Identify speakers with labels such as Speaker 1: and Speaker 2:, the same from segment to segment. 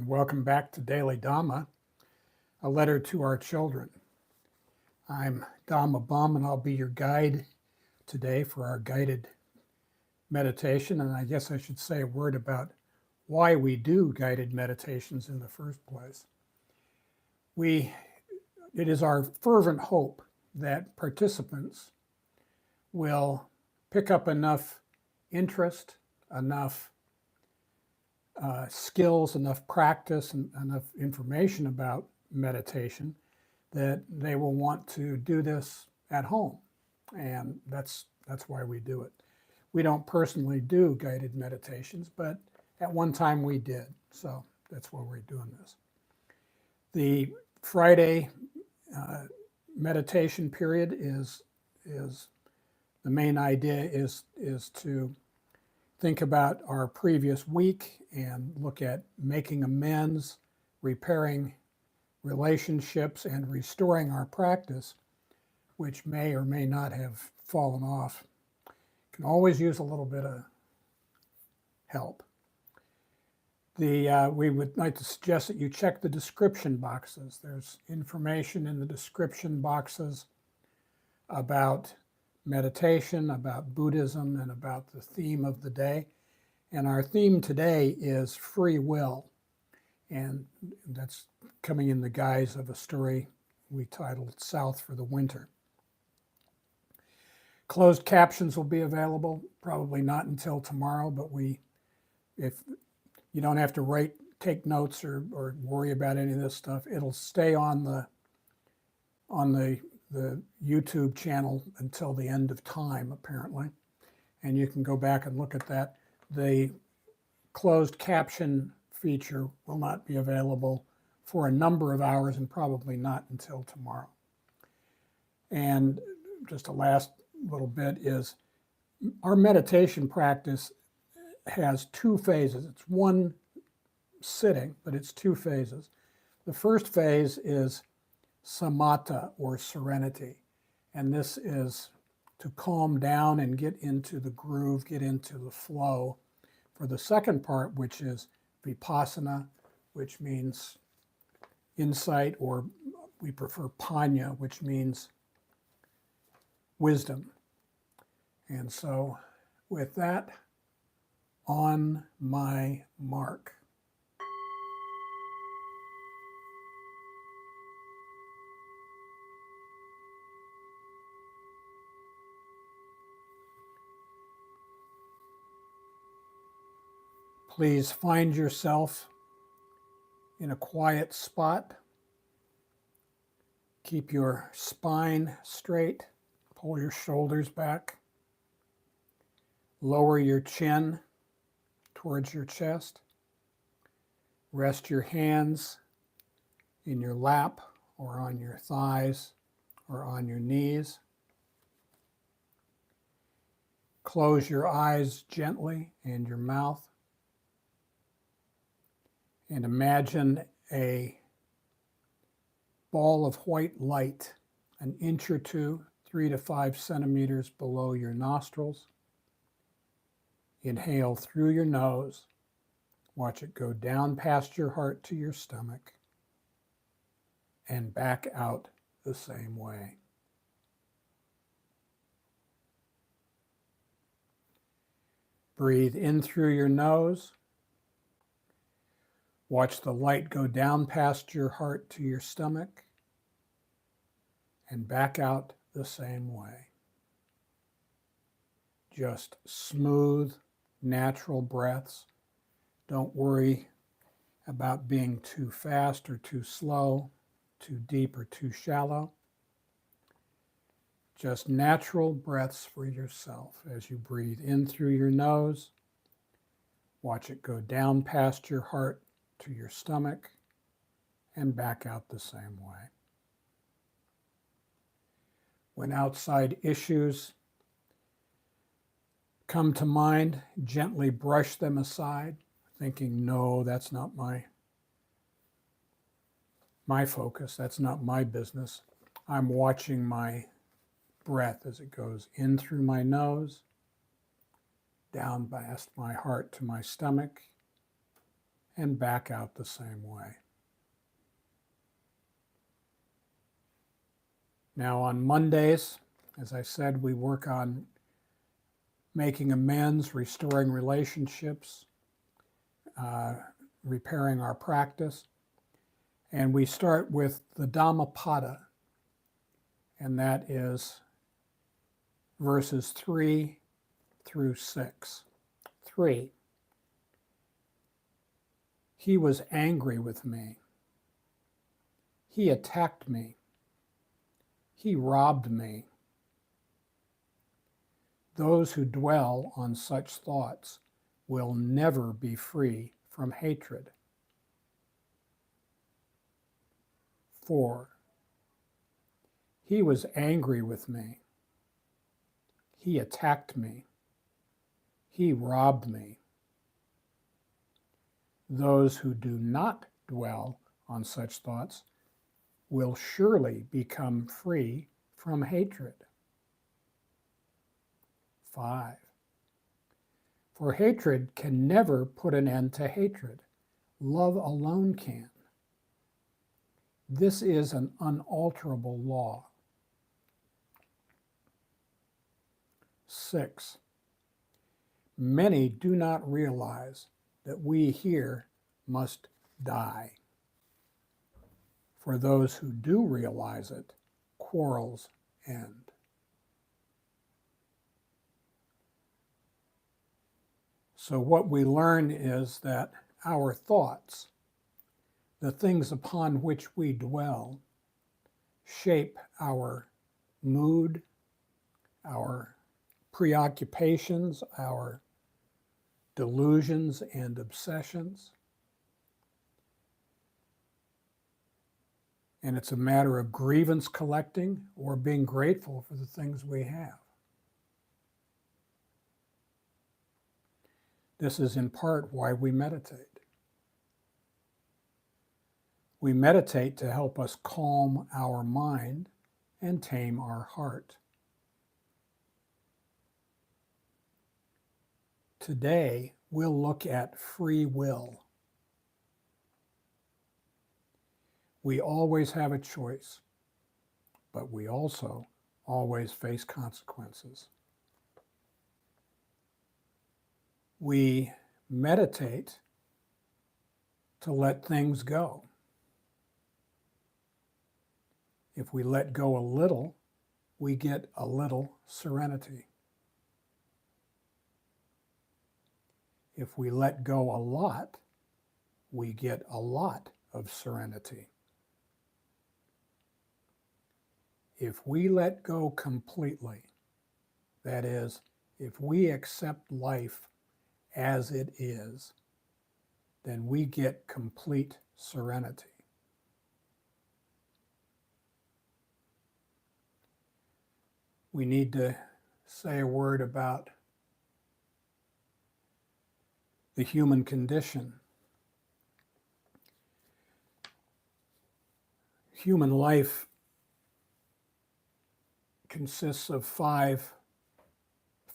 Speaker 1: and welcome back to Daily Dhamma, a letter to our children. I'm Dhamma Bum, and I'll be your guide today for our guided meditation. And I guess I should say a word about why we do guided meditations in the first place. It is our fervent hope that participants will pick up enough interest, enough skills, enough practice, and enough information about meditation that they will want to do this at home. And that's why we do it. We don't personally do guided meditations, but at one time we did. So that's why we're doing this. The Friday meditation period is the main idea is to think about our previous week and look at making amends, repairing relationships, and restoring our practice, which may or may not have fallen off. Can always use a little bit of help. We would like to suggest that you check the description boxes. There's information in the description boxes about meditation, about Buddhism, and about the theme of the day. And our theme today is free will. And that's coming in the guise of a story we titled South for the Winter. Closed captions will be available, probably not until tomorrow, but if you don't have to take notes or worry about any of this stuff, it'll stay on the YouTube channel until the end of time, apparently. And you can go back and look at that. The closed caption feature will not be available for a number of hours and probably not until tomorrow. And just a last little bit is our meditation practice has two phases. It's one sitting, but it's two phases. The first phase is Samatha, or serenity. And this is to calm down and get into the groove, get into the flow. For the second part, which is Vipassana, which means insight, or we prefer Panna, which means wisdom. And so with that, on my mark. Please find yourself in a quiet spot. Keep your spine straight. Pull your shoulders back. Lower your chin towards your chest. Rest your hands in your lap or on your thighs or on your knees. Close your eyes gently and your mouth. And imagine a ball of white light, an inch or two, 3 to 5 centimeters below your nostrils. Inhale through your nose. Watch it go down past your heart to your stomach and back out the same way. Breathe in through your nose. Watch the light go down past your heart to your stomach and back out the same way. Just smooth, natural breaths. Don't worry about being too fast or too slow, too deep or too shallow. Just natural breaths for yourself as you breathe in through your nose. Watch it go down past your heart to your stomach and back out the same way. When outside issues come to mind, gently brush them aside, thinking, no, that's not my focus, that's not my business. I'm watching my breath as it goes in through my nose, down past my heart to my stomach, and back out the same way. Now on Mondays, as I said, we work on making amends, restoring relationships, repairing our practice. And we start with the Dhammapada, and that is verses 3 through 6. 3. He was angry with me. He attacked me. He robbed me. Those who dwell on such thoughts will never be free from hatred. 4. He was angry with me. He attacked me. He robbed me. Those who do not dwell on such thoughts will surely become free from hatred. 5. For hatred can never put an end to hatred. Love alone can. This is an unalterable law. 6. Many do not realize that we here must die. For those who do realize it, quarrels end. So what we learn is that our thoughts, the things upon which we dwell, shape our mood, our preoccupations, our delusions and obsessions. And it's a matter of grievance collecting or being grateful for the things we have. This is in part why we meditate. We meditate to help us calm our mind and tame our heart. Today, we'll look at free will. We always have a choice, but we also always face consequences. We meditate to let things go. If we let go a little, we get a little serenity. If we let go a lot, we get a lot of serenity. If we let go completely, that is, if we accept life as it is, then we get complete serenity. We need to say a word about the human condition. Human life consists of 5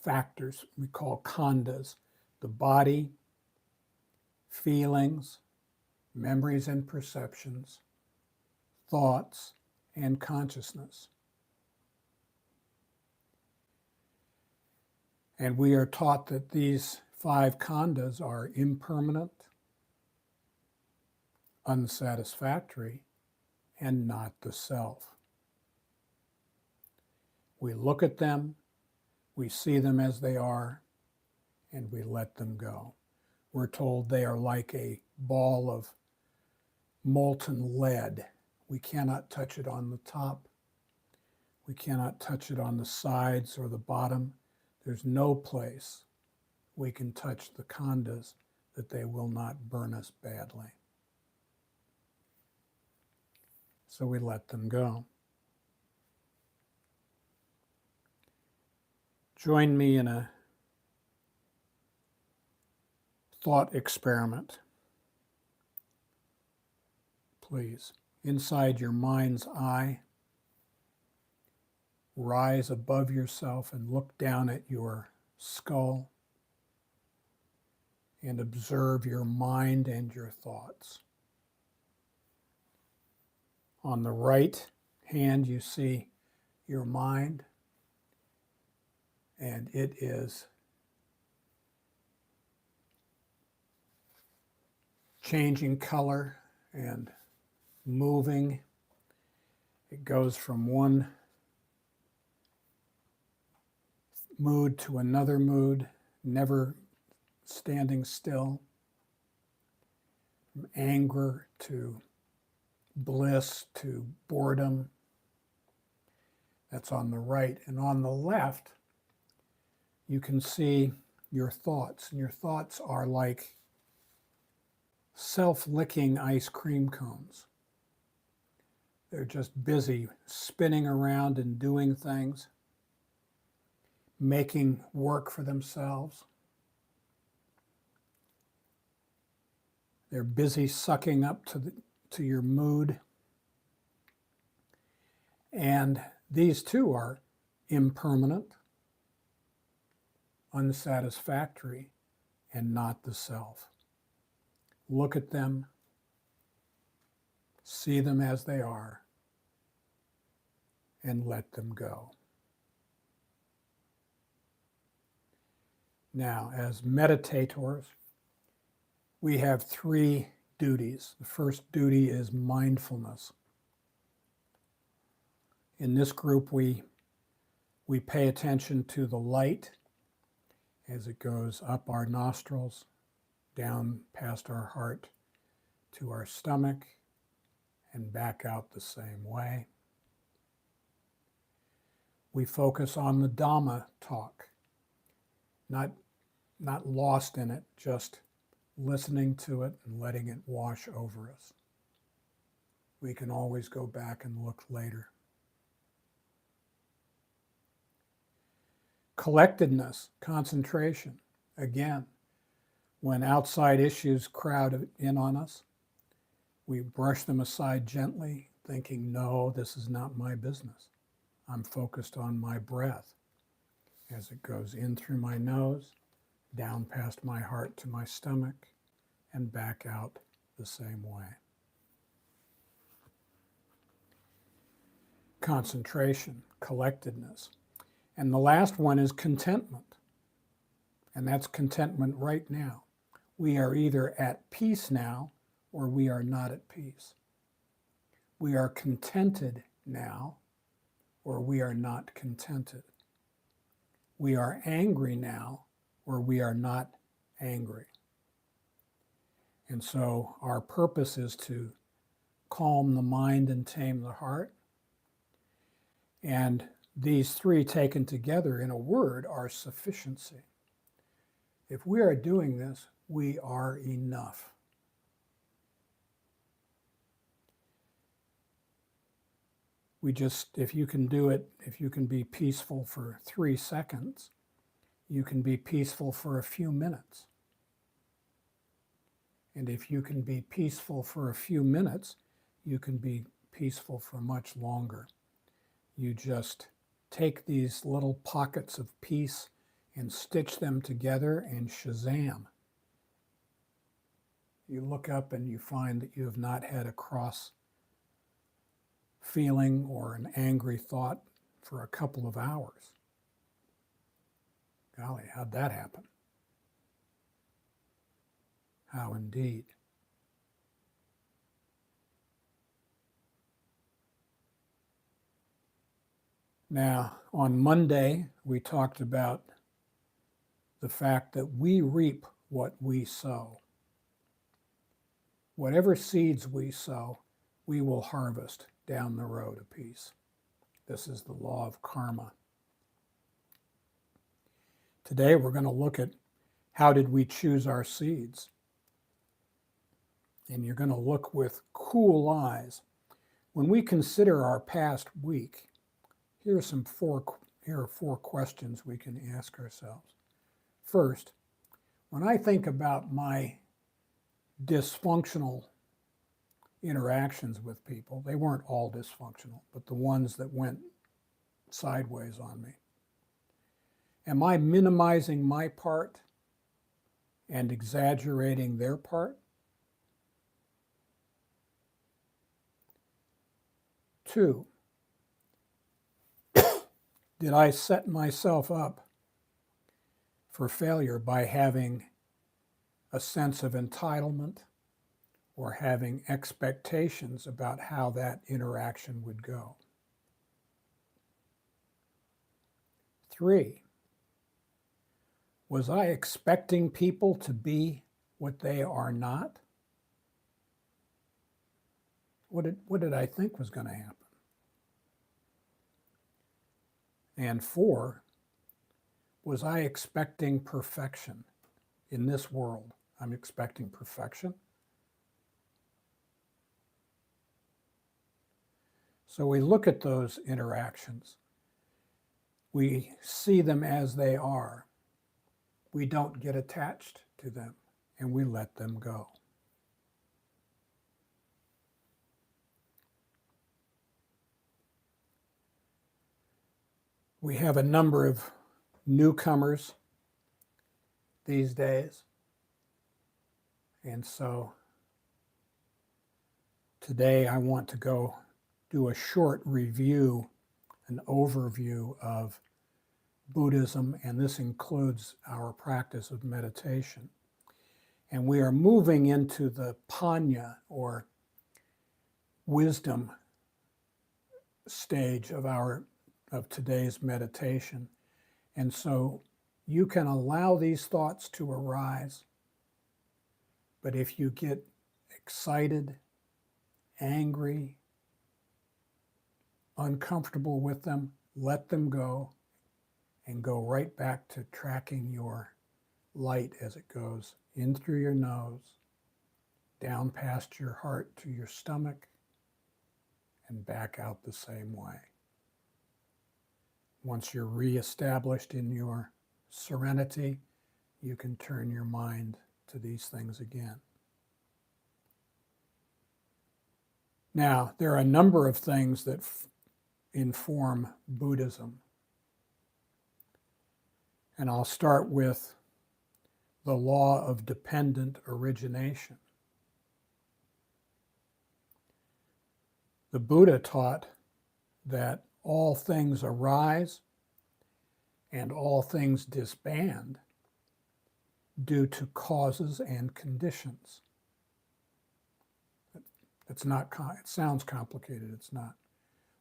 Speaker 1: factors we call khandhas: the body, feelings, memories and perceptions, thoughts, and consciousness. And we are taught that these 5 khandhas are impermanent, unsatisfactory, and not the self. We look at them, we see them as they are, and we let them go. We're told they are like a ball of molten lead. We cannot touch it on the top. We cannot touch it on the sides or the bottom. There's no place we can touch the khandhas that they will not burn us badly. So we let them go. Join me in a thought experiment, please. Inside your mind's eye, rise above yourself and look down at your skull. and observe your mind and your thoughts. On the right hand, you see your mind, and it is changing color and moving. It goes from one mood to another mood, never standing still, from anger to bliss to boredom. That's on the right. And on the left, you can see your thoughts. And your thoughts are like self-licking ice cream cones. They're just busy spinning around and doing things, making work for themselves. They're busy sucking up to your mood. And these too are impermanent, unsatisfactory, and not the self. Look at them, see them as they are, and let them go. Now, as meditators, we have 3 duties. The first duty is mindfulness. In this group, we pay attention to the light as it goes up our nostrils, down past our heart to our stomach, and back out the same way. We focus on the Dhamma talk, not lost in it, just listening to it and letting it wash over us. We can always go back and look later. Collectedness, concentration. Again, when outside issues crowd in on us, we brush them aside gently, thinking, no, this is not my business. I'm focused on my breath as it goes in through my nose, down past my heart to my stomach, and back out the same way. Concentration, collectedness. And the last one is contentment. And that's contentment right now. We are either at peace now or we are not at peace. We are contented now or we are not contented. We are angry now or we are not angry. And so our purpose is to calm the mind and tame the heart. And these 3 taken together in a word are sufficiency. If we are doing this, we are enough. If you can do it, if you can be peaceful for 3 seconds, you can be peaceful for a few minutes. And if you can be peaceful for a few minutes, you can be peaceful for much longer. You just take these little pockets of peace and stitch them together and shazam. You look up and you find that you have not had a cross feeling or an angry thought for a couple of hours. Golly, how'd that happen? How indeed. Now, on Monday, we talked about the fact that we reap what we sow. Whatever seeds we sow, we will harvest down the road a piece. This is the law of karma. Today, we're going to look at how did we choose our seeds. And you're going to look with cool eyes. When we consider our past week, here are 4 questions we can ask ourselves. First, when I think about my dysfunctional interactions with people, they weren't all dysfunctional, but the ones that went sideways on me. Am I minimizing my part and exaggerating their part? 2, did I set myself up for failure by having a sense of entitlement or having expectations about how that interaction would go? 3, was I expecting people to be what they are not? What did I think was going to happen? And 4, was I expecting perfection in this world? I'm expecting perfection. So we look at those interactions. We see them as they are. We don't get attached to them, and we let them go. We have a number of newcomers these days, and so today I want to go do a short review, an overview of Buddhism, and this includes our practice of meditation. And we are moving into the Panna, or wisdom stage of today's meditation. And so you can allow these thoughts to arise, but if you get excited, angry, uncomfortable with them, let them go and go right back to tracking your light as it goes in through your nose, down past your heart to your stomach, and back out the same way. Once you're reestablished in your serenity, you can turn your mind to these things again. Now, there are a number of things that inform Buddhism. And I'll start with the law of dependent origination. The Buddha taught that all things arise and all things disband due to causes and conditions. It's not, it sounds complicated, it's not.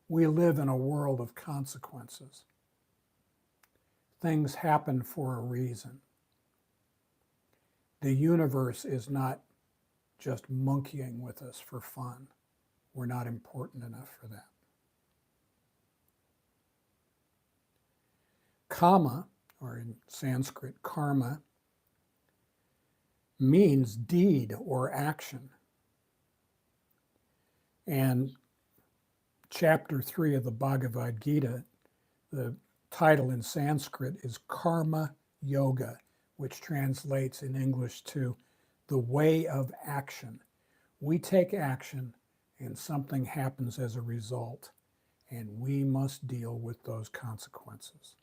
Speaker 1: We live in a world of consequences. Things happen for a reason. The universe is not just monkeying with us for fun. We're not important enough for that. Kama, or in Sanskrit, karma, means deed or action. And chapter 3 of the Bhagavad Gita, the title in Sanskrit is Karma Yoga, which translates in English to the way of action. We take action and something happens as a result, and we must deal with those consequences.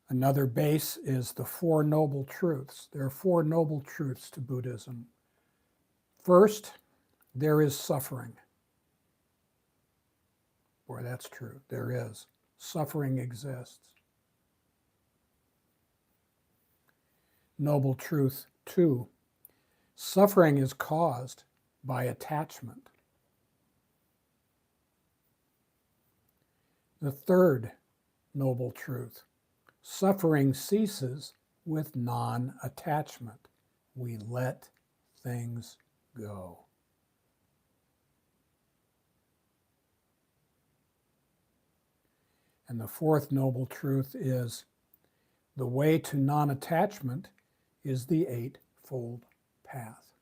Speaker 1: Another base is the Four Noble Truths. There are four noble truths to Buddhism. First, there is suffering. Boy, that's true. There is. Suffering exists. Noble Truth 2, suffering is caused by attachment. The third noble truth, suffering ceases with non-attachment. We let things go. And the fourth noble truth is the way to non-attachment is the Eightfold Path.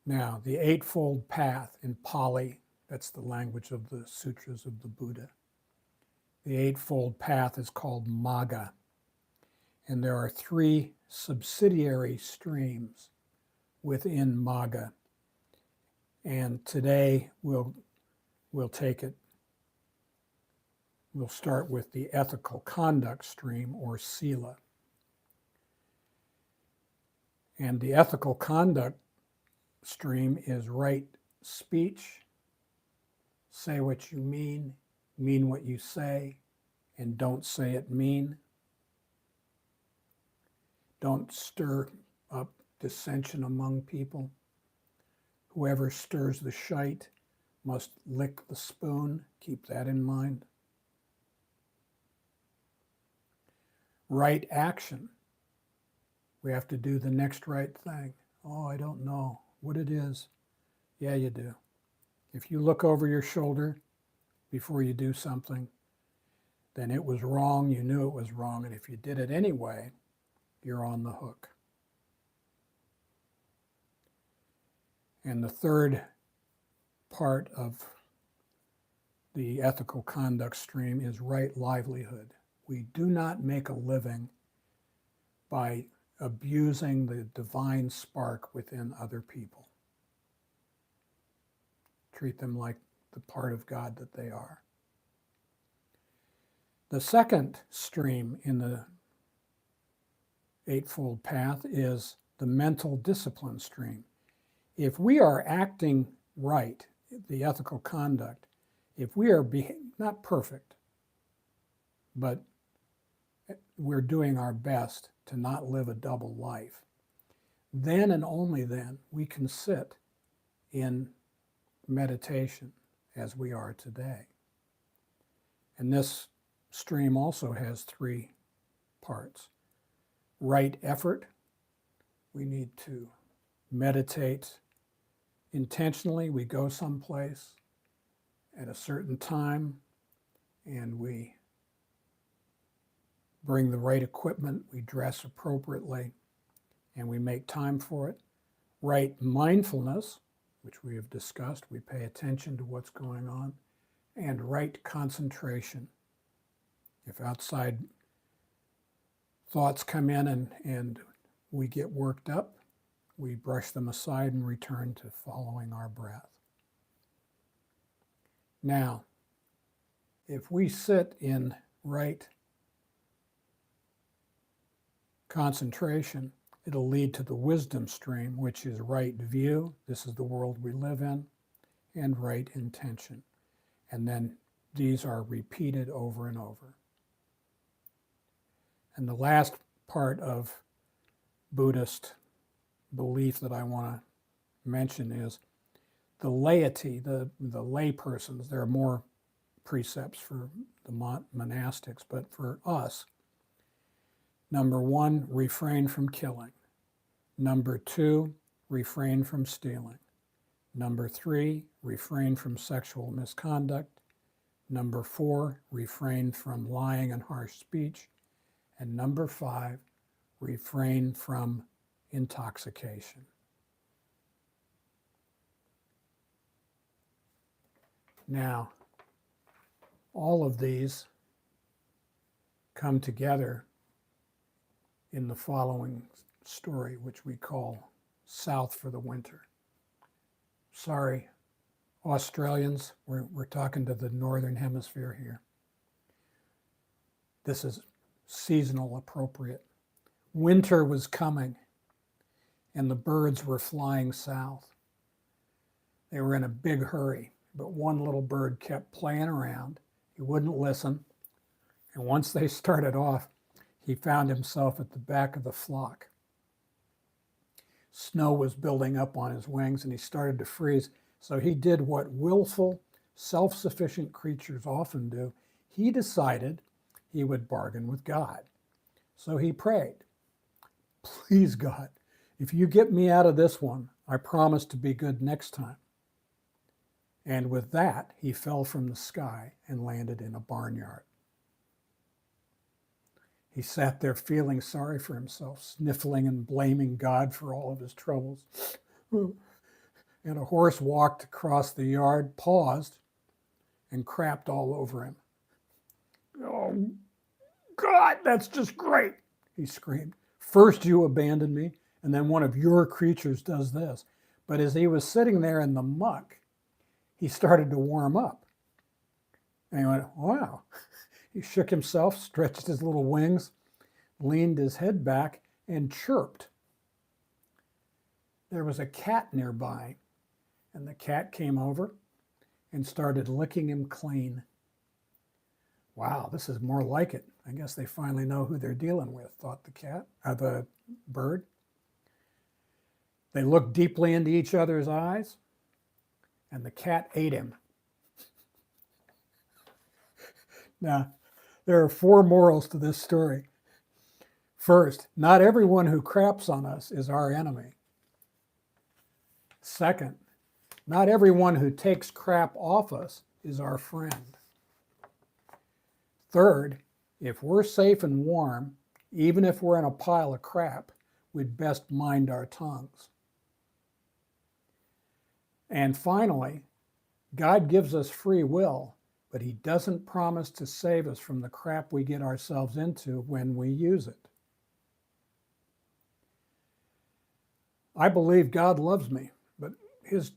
Speaker 1: Now, the Eightfold Path in Pali, that's the language of the sutras of the Buddha. The Eightfold Path is called Magga, and there are three subsidiary streams within Magga. And today we'll take it, we'll start with the ethical conduct stream, or sila. And the ethical conduct stream is right speech, say what you mean what you say, and don't say it mean. Don't stir up dissension among people. Whoever stirs the shite must lick the spoon. Keep that in mind. Right action. We have to do the next right thing. Oh, I don't know what it is. Yeah, you do. If you look over your shoulder before you do something, then it was wrong, you knew it was wrong, and if you did it anyway, you're on the hook. And the third part of the ethical conduct stream is right livelihood. We do not make a living by abusing the divine spark within other people. Treat them like the part of God that they are. The second stream in the Eightfold Path is the mental discipline stream. If we are acting right, the ethical conduct, if we are not perfect, but we're doing our best to not live a double life, then and only then we can sit in meditation as we are today. And this stream also has three parts. Right effort. We need to meditate intentionally. We go someplace at a certain time and we bring the right equipment, we dress appropriately, and we make time for it. Right mindfulness, which we have discussed, we pay attention to what's going on. And right concentration. If outside thoughts come in and we get worked up, we brush them aside and return to following our breath. Now, if we sit in right concentration, it'll lead to the wisdom stream, which is right view, this is the world we live in, and right intention. And then these are repeated over and over. And the last part of Buddhist belief that I want to mention is the laity, the lay persons. There are more precepts for the monastics, but for us, number one, refrain from killing. Number two, refrain from stealing. Number three, refrain from sexual misconduct. Number four, refrain from lying and harsh speech. And number five, refrain from intoxication. Now, all of these come together in the following story, which we call South for the Winter. Sorry, Australians, we're talking to the Northern Hemisphere here. This is seasonal appropriate. Winter was coming and the birds were flying south. They were in a big hurry, but one little bird kept playing around. He wouldn't listen. And once they started off, he found himself at the back of the flock. Snow was building up on his wings and he started to freeze. So he did what willful, self-sufficient creatures often do. He decided he would bargain with God. So he prayed, please God, if you get me out of this one, I promise to be good next time. And with that, he fell from the sky and landed in a barnyard. He sat there feeling sorry for himself, sniffling and blaming God for all of his troubles. And a horse walked across the yard, paused, and crapped all over him. Oh, God, that's just great, he screamed. First you abandoned me, and then one of your creatures does this. But as he was sitting there in the muck, he started to warm up. And he went, wow. He shook himself, stretched his little wings, leaned his head back, and chirped. There was a cat nearby, and the cat came over and started licking him clean. Wow, this is more like it. I guess they finally know who they're dealing with, thought the bird. They looked deeply into each other's eyes, and the cat ate him. Now, there are 4 morals to this story. First, not everyone who craps on us is our enemy. Second, not everyone who takes crap off us is our friend. Third, if we're safe and warm, even if we're in a pile of crap, we'd best mind our tongues. And finally, God gives us free will, but he doesn't promise to save us from the crap we get ourselves into when we use it. I believe God loves me, but his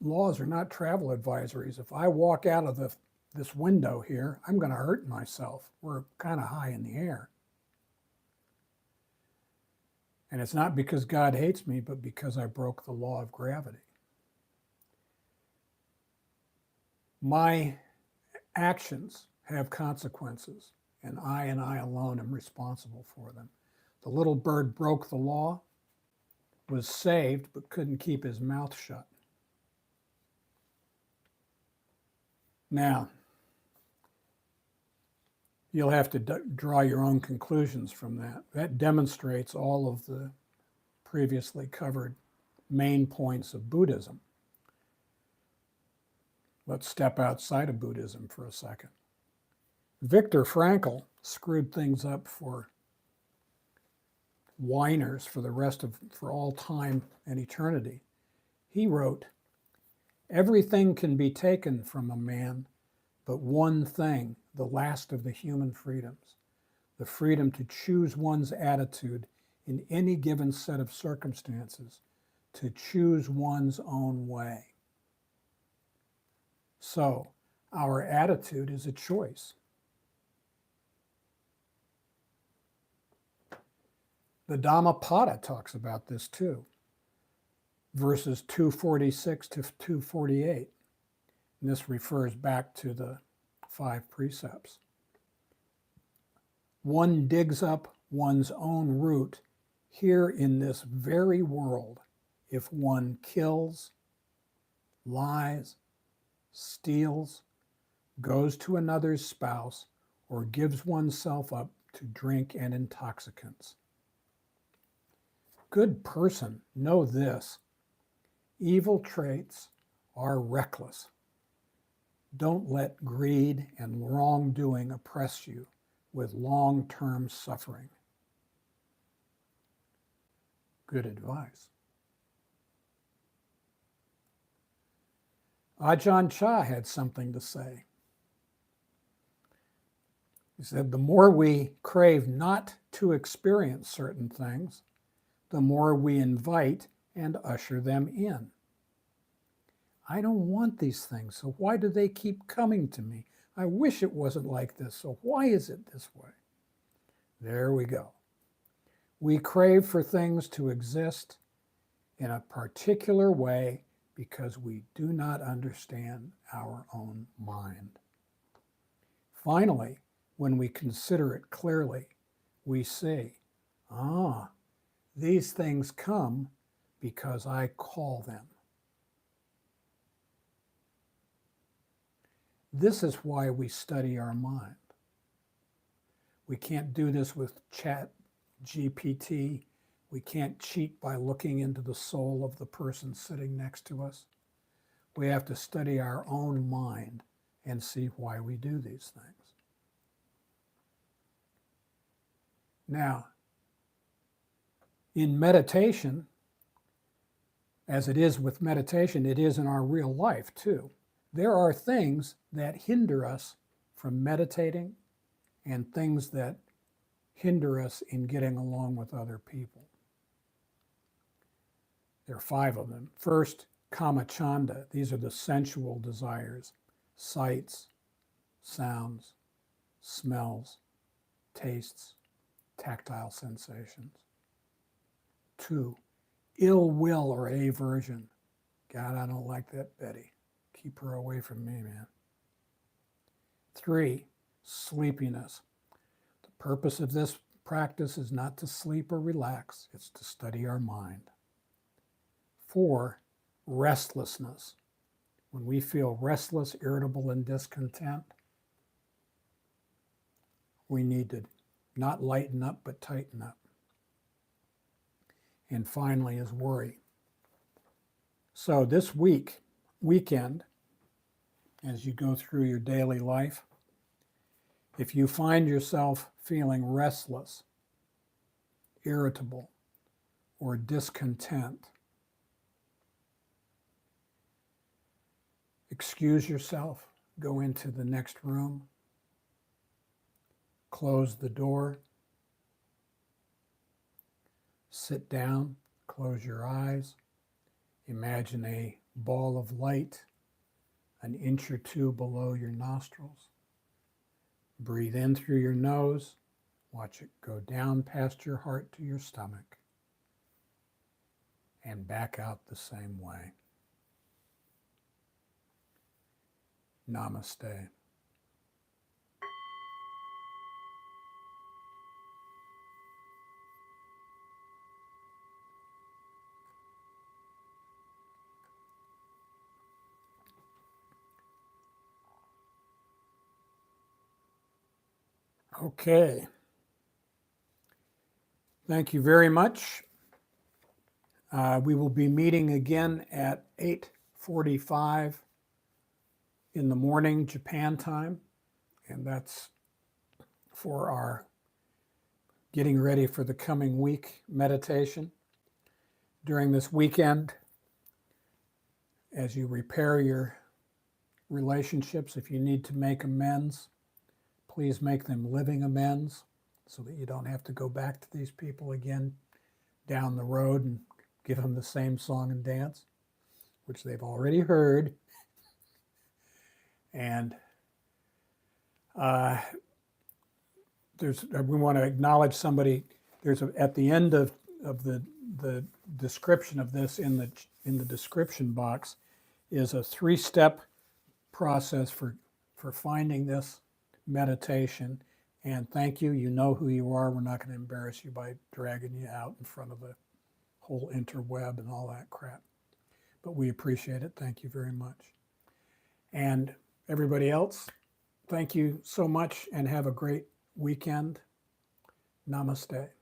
Speaker 1: laws are not travel advisories. If I walk out of this window here, I'm going to hurt myself. We're kind of high in the air. And it's not because God hates me, but because I broke the law of gravity. My actions have consequences, and I alone am responsible for them. The little bird broke the law, was saved, but couldn't keep his mouth shut. Now, you'll have to draw your own conclusions from that. That demonstrates all of the previously covered main points of Buddhism. Let's step outside of Buddhism for a second. Viktor Frankl screwed things up for whiners for all time and eternity. He wrote, "Everything can be taken from a man, but one thing, the last of the human freedoms, the freedom to choose one's attitude in any given set of circumstances, to choose one's own way." So, our attitude is a choice. The Dhammapada talks about this too, verses 246 to 248. And this refers back to the 5 precepts. One digs up one's own root here in this very world if one kills, lies, steals, goes to another's spouse, or gives oneself up to drink and intoxicants. Good person, know this: evil traits are reckless. Don't let greed and wrongdoing oppress you with long-term suffering. Good advice. Ajahn Chah had something to say. He said, the more we crave not to experience certain things, the more we invite and usher them in. I don't want these things, so why do they keep coming to me? I wish it wasn't like this, so why is it this way? There we go. We crave for things to exist in a particular way because we do not understand our own mind. Finally, when we consider it clearly, we see, these things come because I call them. This is why we study our mind. We can't do this with Chat GPT. We can't cheat by looking into the soul of the person sitting next to us. We have to study our own mind and see why we do these things. Now, in meditation, as it is with meditation, it is in our real life too. There are things that hinder us from meditating and things that hinder us in getting along with other people. There are 5 of them. First, kamachanda. These are the sensual desires: sights, sounds, smells, tastes, tactile sensations. 2, ill will or aversion. God, I don't like that Betty. Keep her away from me, man. 3, sleepiness. The purpose of this practice is not to sleep or relax, it's to study our mind. 4, restlessness. When we feel restless, irritable, and discontent, we need to not lighten up, but tighten up. And finally is worry. So this weekend, as you go through your daily life, if you find yourself feeling restless, irritable, or discontent, excuse yourself, go into the next room, close the door, sit down, close your eyes, imagine a ball of light an inch or 2 below your nostrils. Breathe in through your nose, watch it go down past your heart to your stomach, and back out the same way. Namaste. Okay. Thank you very much. We will be meeting again at 8:45 in the morning, Japan time, and that's for our getting ready for the coming week meditation. During this weekend, as you repair your relationships, if you need to make amends, please make them living amends so that you don't have to go back to these people again down the road and give them the same song and dance, which they've already heard. And we want to acknowledge somebody. At the end of the description of this in the description box is a 3-step process for finding this meditation. And thank you. You know who you are. We're not going to embarrass you by dragging you out in front of the whole interweb and all that crap. But we appreciate it. Thank you very much. And everybody else, thank you so much and have a great weekend. Namaste.